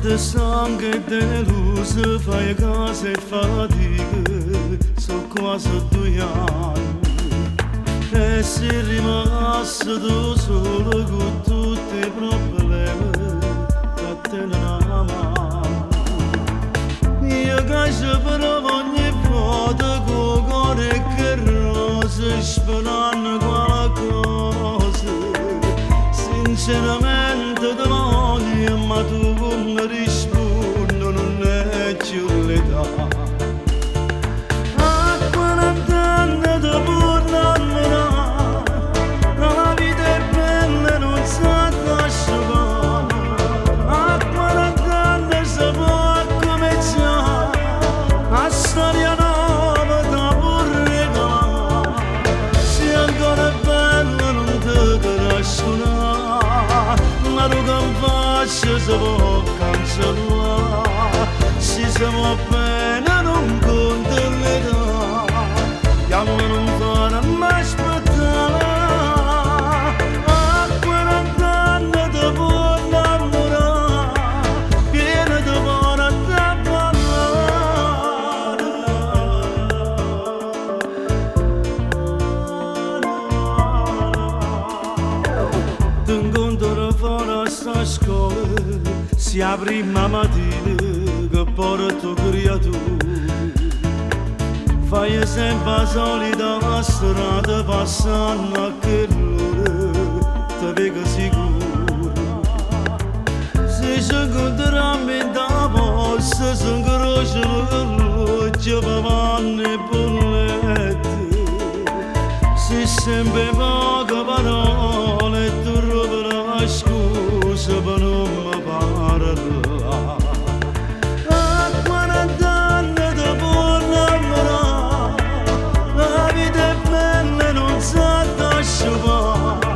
De sangue deluso, fai cose e fatiche, so quasi 2 anni. E sei rimasto tu solo con tutti i problemi che tenono a mano. Io che ci provo ogni volta con il cuore che rosa, sperando qualcosa. Sinceramente ti voglio, ma tu non rispondi, non è più l'età. A 40 anni ti puoi innamorare, la vita è bella e non sa lasciare. A 40 anni si può cominciare, a storia nuova da puoi regalare. Se ancora è bella non ti trascurare, ma tu che faccio si può cancellare. Se siamo bene non conta l'età, chiamo non fare mai aspettare. A 40 anni ti puoi innamorare, pieno di cuore a te parlare. Ti incontro fuori sta scuola, si apre la mattina che porto creatura. Fai sempre la solita strada passando a che l'ora, ti vedo sicuro. Se ci incontriamo in da posta, si incrocia l'orologio per vanno e bollette. Se sempre poche parole e tu trovi la scusa per non mi parlare. A 40 anni ti puoi innamorare, la vita è bella e non sa lasciare.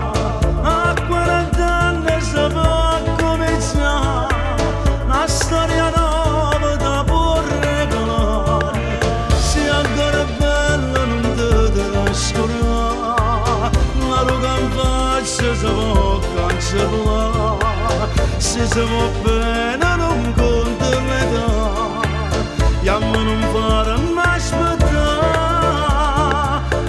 A 40 anni si può cominciare, la storia nuova da puoi regalare. Se ancora è bella non ti trascurare, la ruga in faccia si può cancellare. Se siamo bene non conta l'età, chiamo non fare mai aspettare.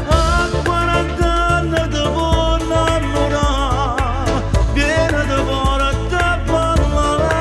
A 40 anni ti puoi innamorare, pieno di cuore a te parlare.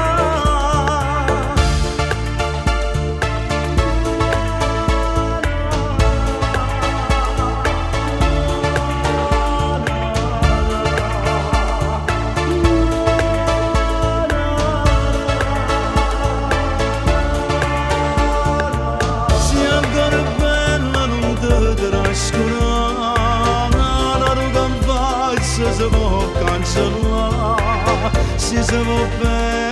Se può cancellare, se siamo bene